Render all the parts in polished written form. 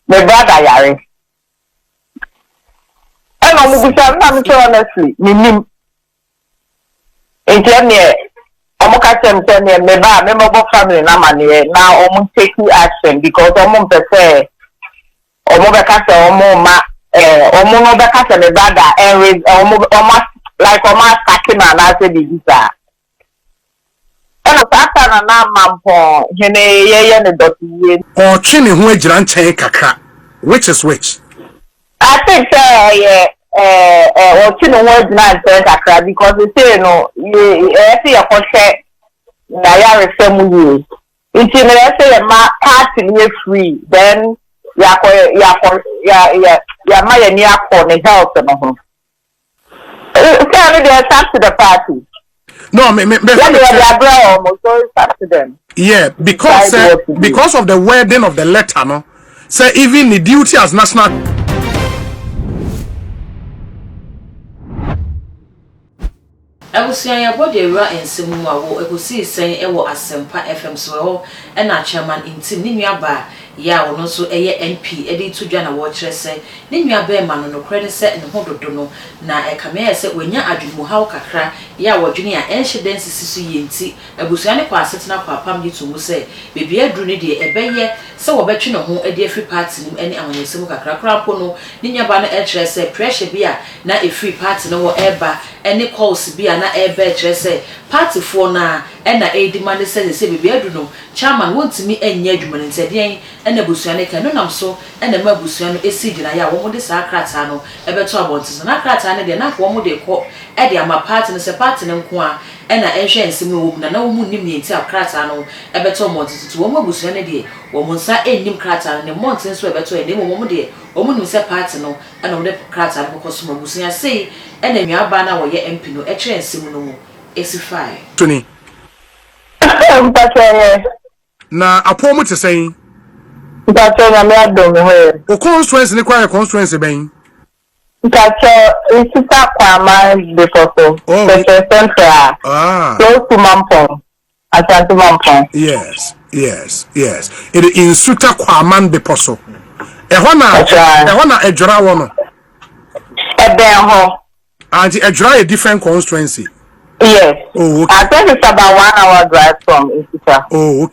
my brother yare. And I'm honestly, me in Kenya, I'm member family now almost taking action because almost say me brother and with almost like stacking and I say visa. And after na mampo hene ne doti or chini hu ejira nchen kakra, which is which? I think or chini hu ejira nchen kakra because they say no you see your contract na ya refemu you until they say ma party is free then ya ma ya ni akọ ne health no ho say they attach to the party. No, yeah, because of the wording of the letter, no. Say even the duty as national. I will say I bought a rat and Simu. I could see saying it was Asempa FM so and a chairman in Tinimia Bar. Ya ono so NP edi to dwa na wo kire se ne nua be ma no credit set ne hododo no na e kame se wenya adwumu haw kakra ya wo dwene a enhye sisi yenti abusua ne kwa asetena kwa pam gitu mu se bebi adru ne de ebeye se wo betwe ne ho edi free party nim ene amanyesem kakra kra po no ne nua ba no e kire se pressure bi a na e free party no wo eba ene calls bi a na e be kire se party for na ena e demand se bebi adru no chairman wontimi enya adwuma ne ntedien ena busuane kan no nam so ena ma busuane esi gina ya wo mo de sa krata no ebeto abontiso na krata ne de na wo mo de ko e de ama party no se party ne nko a ena ehwe ensem wo na wo mu nim ne nti krata no ebeto montiso wo mo busuane de wo mo nsa enim krata ne montin so ebeto e ne wo mo de wo mo nim se party no ena wo de krata no ko so mo busuane sei ena nwa ba na wo ye MP no e kire ensem no mo esify Tony na apomo te say Mpacho na me adom ho. O constituency ne kwa constituency ben. Mpacho isita kwa ma bekoso. Central. Close to Mampong. Asante Mampong. Yes. It in Suta kwa man beposo. Ehona ejura wono. Eben ho. And ejura a different constituency. Yes. Oh, okay. I think it's about 1 hour drive from Isita. Oh,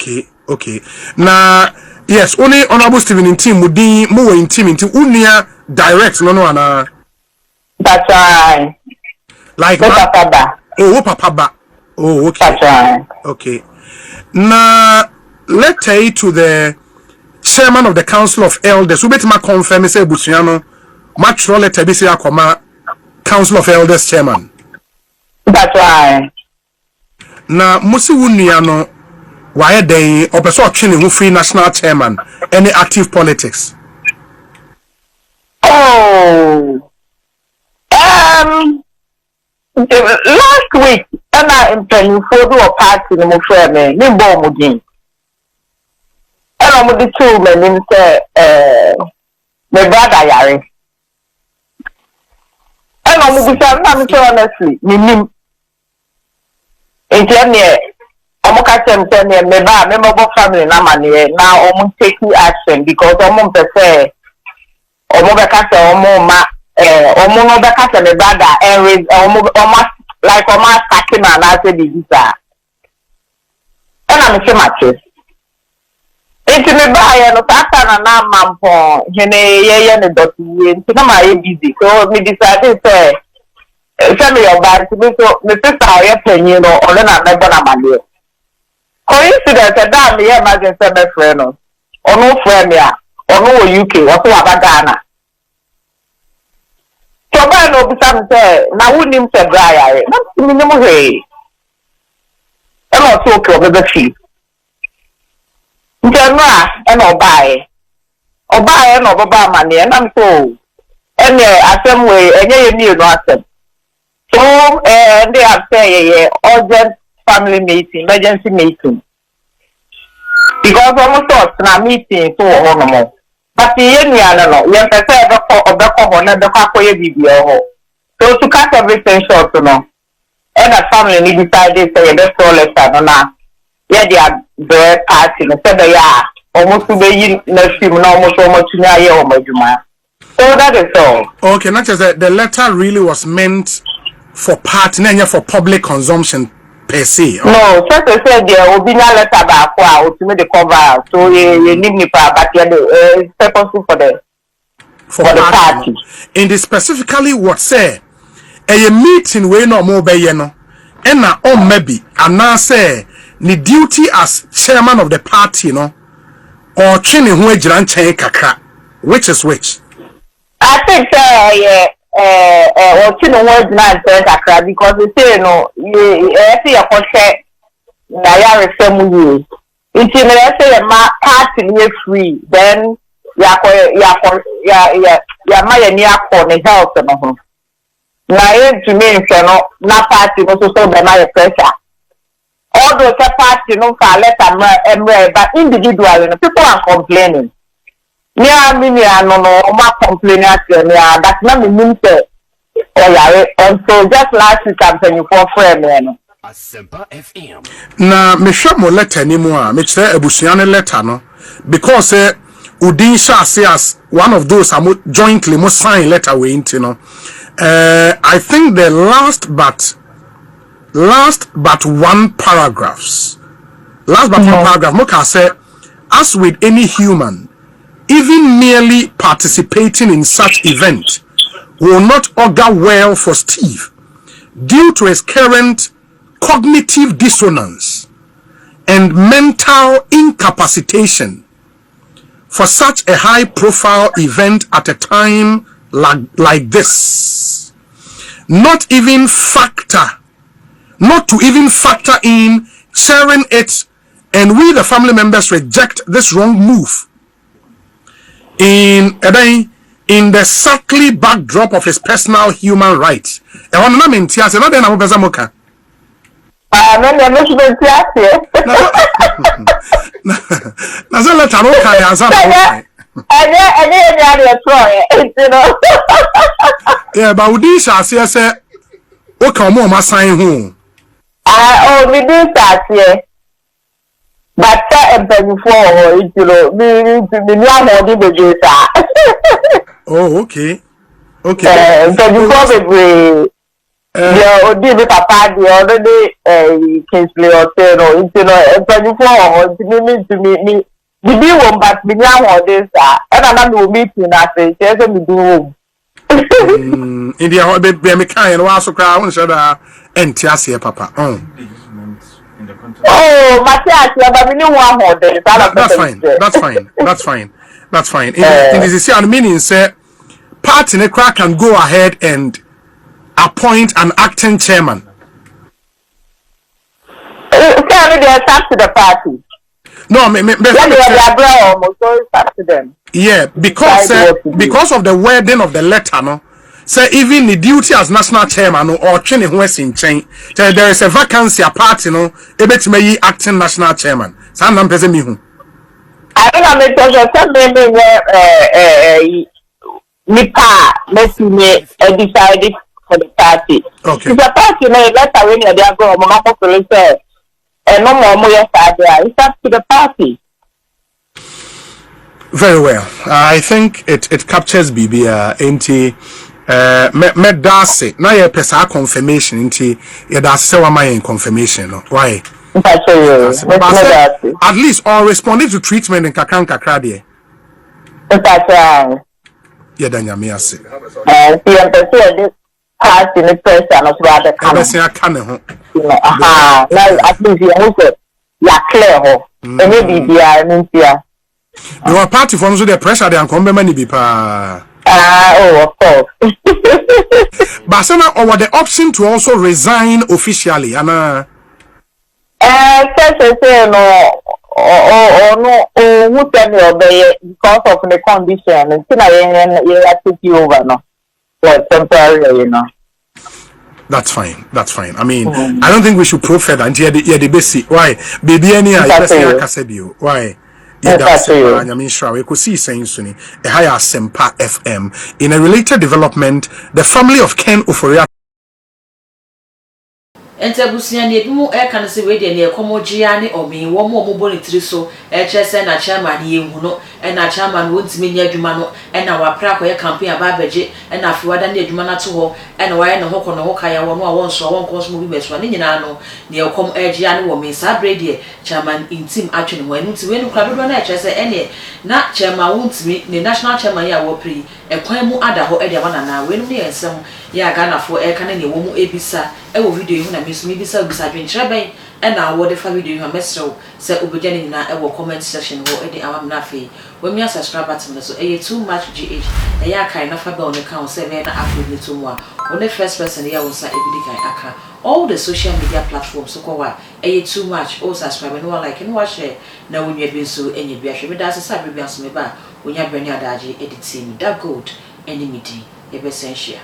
okay. Na yes, only honorable Stephen in team would be more in team into unia direct no ana. That's right. Like Papa. Papa. Oh, okay. That's right. Okay. Now let's take to the chairman of the Council of Elders. We better confirm say Busiano match roll letter be say akoma Council of Elders chairman. That's right. Na musi unia no why they opeso chini who free national chairman any active politics? Oh, last week I'm planning for do a party no friend me ni bo mudin. I'm the two men say my brother yare. I'm honestly me member family now almost taking action because almost say almost me brother and with almost like stacking and I say visa. And I'm so much. It's me buy no after na mampo hene ne doti nti na my busy so me decide say me your bad so me sister I penny no or na me bona male. Coincidence that me emergency be friend no. Ono friend me a ono UK what wa Ghana. So ba no bi sam say na wonim say bra yare. Na me nim he. E no so ko be fi. Njema e no bae. Obae no baba mane na so. Ene asem we enye ye mi no asem. So they have say urgent family meeting, emergency meeting. Because almost us na meeting so honomo. But ye ni ana no, ye pese obeko ho na beko akoye bibi ho. So to cut everything short no. And the family ni decided say the so letter no na. Ye dia the party no say ya almost to be next film, almost to me, so that is all. Okay, not just that the letter really was meant for partner for public consumption per se. No, just to say there will be no letter about to make the cover, so you need me but it's purposeful for the party. In the specifically what say a meeting we no more be no and na on maybe and now say the duty as chairman of the party no or training who ejran chen kakra, which is which. I think or no words not kakra because they say no you see a contract na ya refem you until I say ma party is free then ya my near for the health no na to me no na party no so be my pressure all those party no for letter but individually no people are complaining me no ma complaining at me that na me mean say and so just last week I'm saying for friend no Asempa FM na me hwe mo letter ni mu a me kire abusuane letter no because Udin Shasi as one of those jointly mo sign letter we into no. I think the last but one paragraphs. One paragraph Moka say, as with any human, even merely participating in such event will not augur well for Steve due to his current cognitive dissonance and mental incapacitation for such a high-profile event at a time like this. Not to even factor in sharing it, and we the family members reject this wrong move. In the subtly backdrop of his personal human rights. Yeah, but we did say, okay, more sign home. We did that, but oh, okay. Odi bi papa di already Kingsley Otero me bibi won but bi nya ho dey sa e na me meeting na say say me do home India be me kan no aso kra won say da enti ase papa oh Matthias ba me ni won ho dey that's fine in this see meaning say party ne crack can go ahead and appoint an acting chairman. It's up to the party. No, it's up to them. Yeah, because of the wording of the letter, no. Say even the duty as national chairman or training who is in chain. There is a vacancy a party, no. Ebe to me acting national chairman. So I'm present me who. I don't know me decided for the party. Okay. It's a party, letter when you're going to say, and no more, it's up to the party. Very well. I think it captures BB into me dase. Now you pesa confirmation into you da say wa my confirmation. Why? At least all responding to treatment in kakra there. Yeah, danya me ase. Party in the person of rather come. Now at least you also clear and maybe the your party from the pressure they come many be pa. Of course. Basana over the option to also resign officially, Anna. Say no. Who tell me obey because of the condition and I take you over no. Temporary, you know. That's fine. I mean, I don't think we should profit and hear the basic. Why? Baby, any why? Yeah, that's I mean, sure. We could see saying Sunni a higher Sempa FM. In a related development, the family of Ken Uforia Entabusia ne ebimu e kan se we de ne ekomogia ne omi wo mo boni tiri so e chese na chairman ye hu no e na chairman wontimi nya adwuma no e na wapra ko ye campaign aba beje e na afiwada ne adwuma na to ho e na waye ne ho ko no ho kaya wo no a wonso wonko so bi beso ne nyina no ne ekom egia ne wo me sa brede chairman intim atwe ne mo enu ti we no kra dodo na e chese ene na chairman wontimi ne national chairman ya wo pri e kwan mu ada ho e de wana na we no ne ensem ya Ghana fo e kan ne wo mu ebisa e wo video hu na me bisa dwenkyerɛ bɛn ɛna wo de fa video hu mesrew sɛ obogya ne nyina e wo comment section wo e de awam na afei wo mi subscribe button so e too much gh e ya kai na fa bɛ on account sɛ bɛ na upload ne to mu a wo ne first person ya wo sa ebidi kan aka all the social media platforms so kwa e too much o subscribe no like no wa share na wo nwa bi nso enye bi ahwe me da sɛ bia nso me ba wo nya brani adaje edit team that good enemy di e be sensia